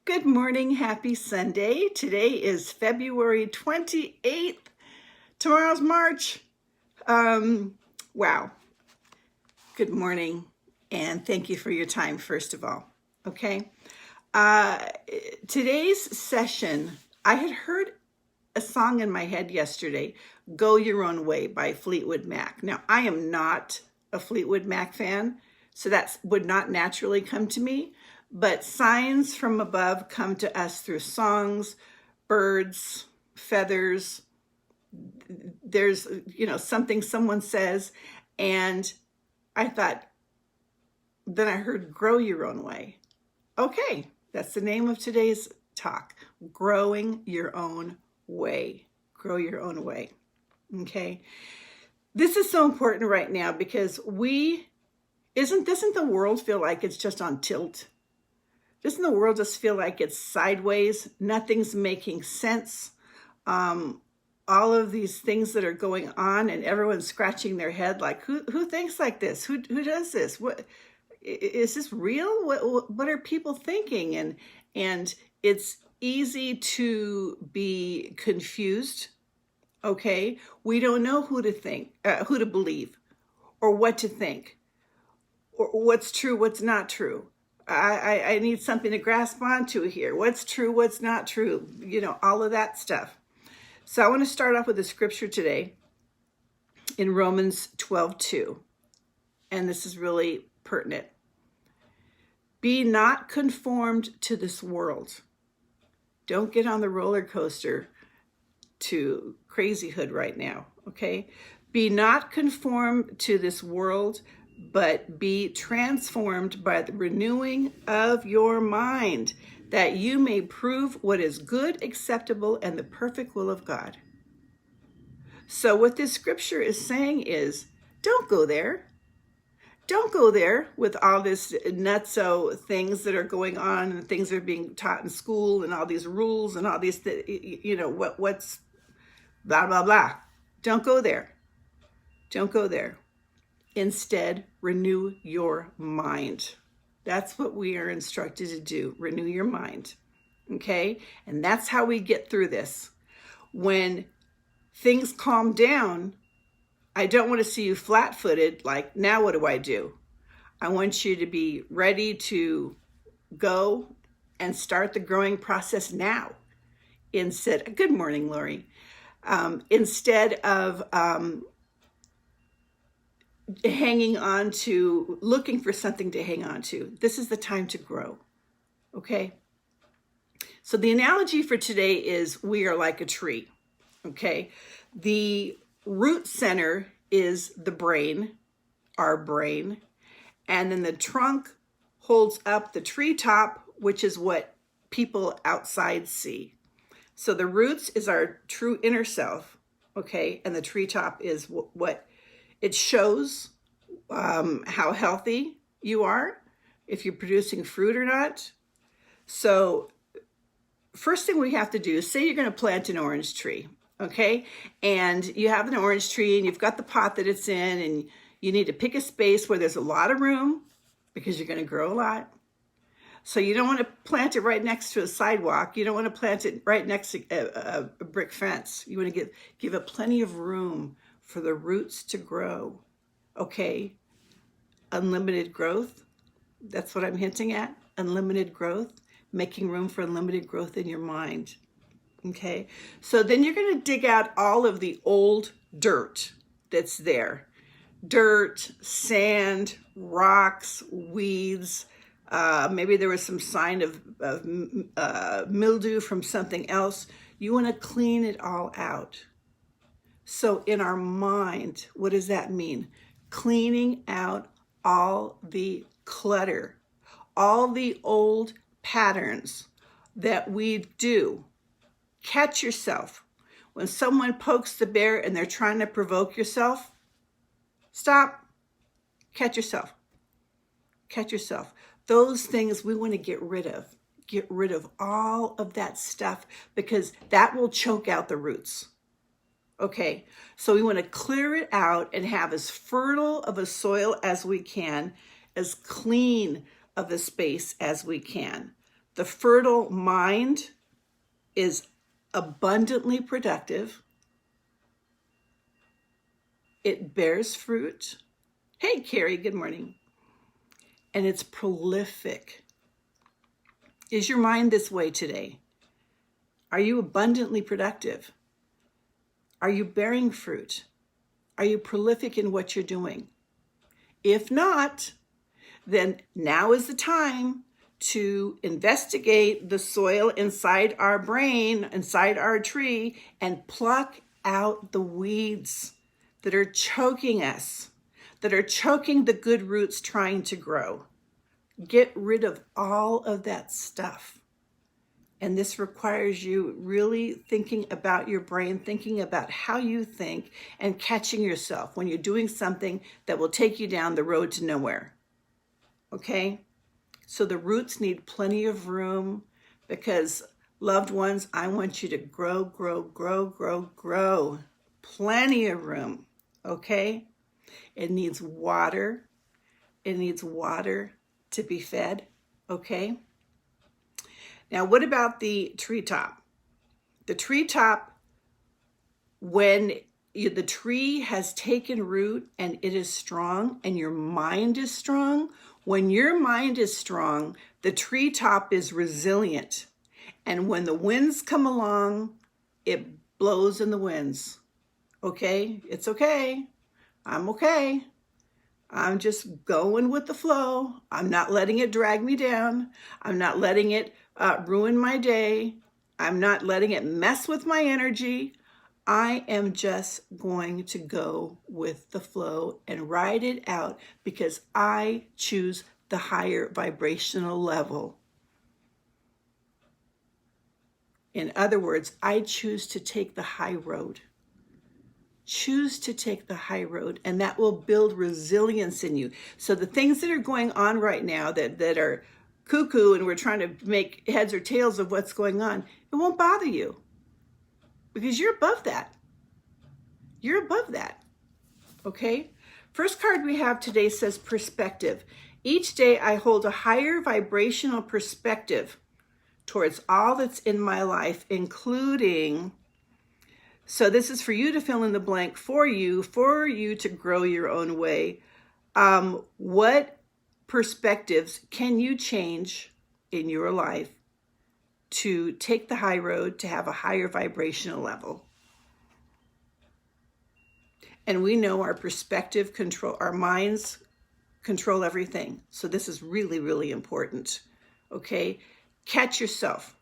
Good morning, happy Sunday. Today is February 28th. Tomorrow's March. Wow. Good morning, and thank you for your time, first of all. Okay. Today's session, I had heard a song in my head yesterday, Go Your Own Way by Fleetwood Mac. Now, I am not a Fleetwood Mac fan, so that would not naturally come to me. But signs from above come to us through songs, birds, feathers. There's, something someone says. And I thought, then I heard Grow Your Own Way. Okay, that's the name of today's talk. Growing your own way. Grow your own way. Okay. This is so important right now because doesn't the world feel like it's just on tilt? Doesn't the world just feel like it's sideways? Nothing's making sense. All of these things that are going on, and everyone's scratching their head like, who thinks like this? Who does this? What is this real? What are people thinking? And it's easy to be confused. Okay, we don't know who to think, who to believe, or what to think, or what's true, what's not true. I need something to grasp onto here. What's true, what's not true, all of that stuff. So I want to start off with a scripture today in Romans 12:2. And this is really pertinent. Be not conformed to this world. Don't get on the roller coaster to crazyhood right now, okay? Be not conformed to this world, but be transformed by the renewing of your mind, that you may prove what is good, acceptable, and the perfect will of God. So what this scripture is saying is, don't go there. Don't go there with all this nutso things that are going on and things that are being taught in school and all these rules and all these, what's blah, blah, blah. Don't go there. Don't go there. Instead, renew your mind. That's what we are instructed to do. Renew your mind. Okay? And that's how we get through this. When things calm down, I don't want to see you flat-footed, like, now what do I do? I want you to be ready to go and start the growing process now. Good morning, Lori. Instead of hanging on to, looking for something to hang on to. This is the time to grow, okay? So the analogy for today is we are like a tree, okay? The root center is the brain, our brain, and then the trunk holds up the treetop, which is what people outside see. So the roots is our true inner self, okay? And the treetop is what it shows how healthy you are, if you're producing fruit or not. So first thing we have to do is say you're going to plant an orange tree, okay? And you have an orange tree and you've got the pot that it's in, and you need to pick a space where there's a lot of room because you're going to grow a lot. So you don't want to plant it right next to a sidewalk. You don't want to plant it right next to a brick fence. You want to give it plenty of room for the roots to grow, okay? Unlimited growth, that's what I'm hinting at. Unlimited growth, making room for unlimited growth in your mind, okay? So then you're going to dig out all of the old dirt that's there. Dirt, sand, rocks, weeds. Maybe there was some sign of mildew from something else. You want to clean it all out. So in our mind, what does that mean? Cleaning out all the clutter, all the old patterns that we do. Catch yourself. When someone pokes the bear and they're trying to provoke yourself, stop. Catch yourself. Catch yourself. Those things we want to get rid of. Get rid of all of that stuff because that will choke out the roots. Okay, so we want to clear it out and have as fertile of a soil as we can, as clean of a space as we can. The fertile mind is abundantly productive. It bears fruit. Hey, Carrie, good morning. And it's prolific. Is your mind this way today? Are you abundantly productive? Are you bearing fruit? Are you prolific in what you're doing? If not, then now is the time to investigate the soil inside our brain, inside our tree, and pluck out the weeds that are choking us, that are choking the good roots trying to grow. Get rid of all of that stuff. And this requires you really thinking about your brain, thinking about how you think, and catching yourself when you're doing something that will take you down the road to nowhere. Okay? So the roots need plenty of room because, loved ones, I want you to grow, grow, grow, grow, grow. Plenty of room. Okay? It needs water. It needs water to be fed. Okay? Now, what about the treetop? The treetop, when the tree has taken root and it is strong and your mind is strong, when your mind is strong, the treetop is resilient. And when the winds come along, it blows in the winds. Okay? It's okay. I'm okay. I'm just going with the flow. I'm not letting it drag me down. I'm not letting it ruin my day. I'm not letting it mess with my energy. I am just going to go with the flow and ride it out because I choose the higher vibrational level. In other words, I choose to take the high road. Choose to take the high road, and that will build resilience in you. So the things that are going on right now that are cuckoo and we're trying to make heads or tails of what's going on, it won't bother you because you're above that. You're above that. Okay? First card we have today says perspective. Each day I hold a higher vibrational perspective towards all that's in my life, including... So this is for you to fill in the blank for you to grow your own way. What perspectives can you change in your life to take the high road, to have a higher vibrational level? And we know our perspective control, our minds control everything. So this is really, really important. Okay? Catch yourself.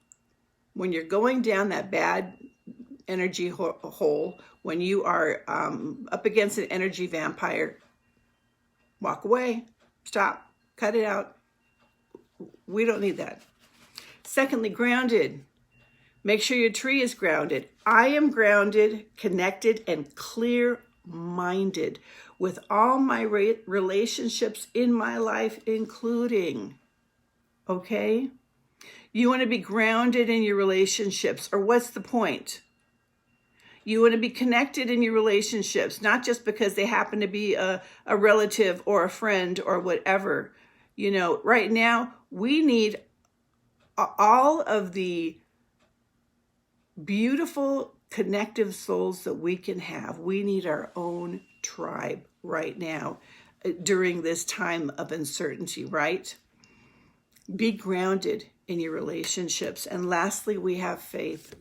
When you're going down that bad energy hole, when you are up against an energy vampire, walk away, stop, cut it out. We don't need that. Secondly, grounded. Make sure your tree is grounded. I am grounded, connected, and clear-minded with all my relationships in my life, including, okay? You want to be grounded in your relationships, or what's the point? You want to be connected in your relationships, not just because they happen to be a relative or a friend or whatever. You know, right now, we need all of the beautiful connective souls that we can have. We need our own tribe right now during this time of uncertainty, right? Be grounded in your relationships. And lastly, we have faith.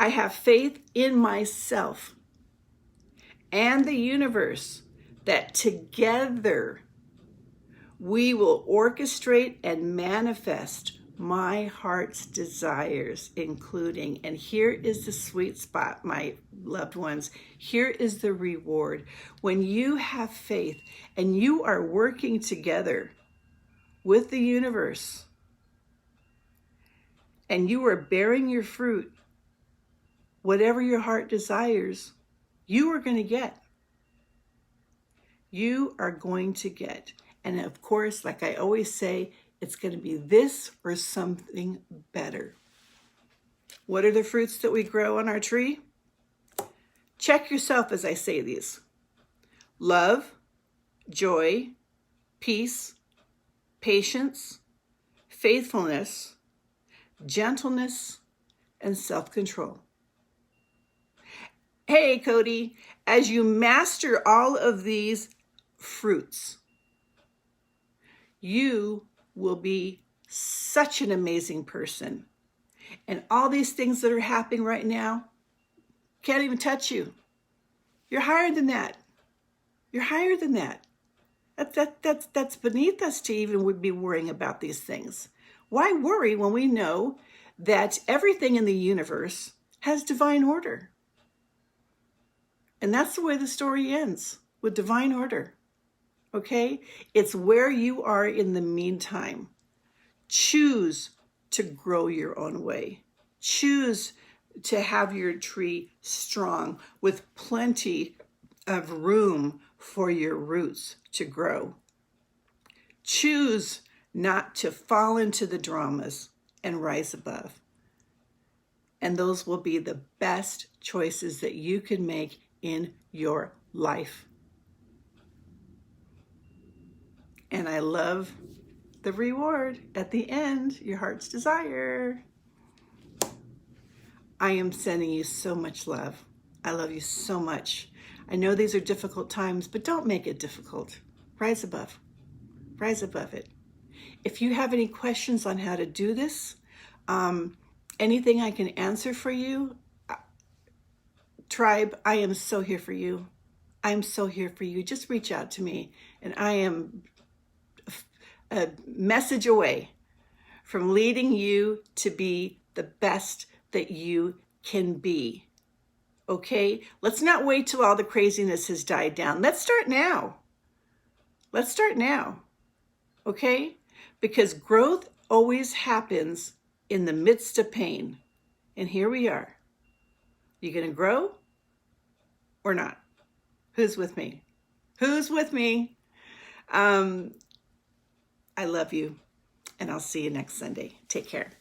I have faith in myself and the universe that together we will orchestrate and manifest my heart's desires, including, and here is the sweet spot, my loved ones, here is the reward. When you have faith and you are working together with the universe and you are bearing your fruit, whatever your heart desires, you are going to get. You are going to get. And of course, like I always say, it's going to be this or something better. What are the fruits that we grow on our tree? Check yourself as I say these. Love, joy, peace, patience, faithfulness, gentleness, and self-control. Hey, Cody, as you master all of these fruits, you will be such an amazing person. And all these things that are happening right now can't even touch you. You're higher than that. You're higher than that. That's beneath us to even be worrying about these things. Why worry when we know that everything in the universe has divine order? And that's the way the story ends, with divine order. Okay? It's where you are in the meantime. Choose to grow your own way. Choose to have your tree strong with plenty of room for your roots to grow. Choose not to fall into the dramas and rise above. And those will be the best choices that you can make in your life. And I love the reward at the end, your heart's desire. I am sending you so much love. I love you so much. I know these are difficult times, but don't make it difficult. Rise above. Rise above it. If you have any questions on how to do this, anything I can answer for you, tribe, I am so here for you. I am so here for you. Just reach out to me, and I am a message away from leading you to be the best that you can be. Okay? Let's not wait till all the craziness has died down. Let's start now. Let's start now. Okay? Because growth always happens in the midst of pain. And here we are. You going to grow or not? Who's with me? Who's with me? I love you, and I'll see you next Sunday. Take care.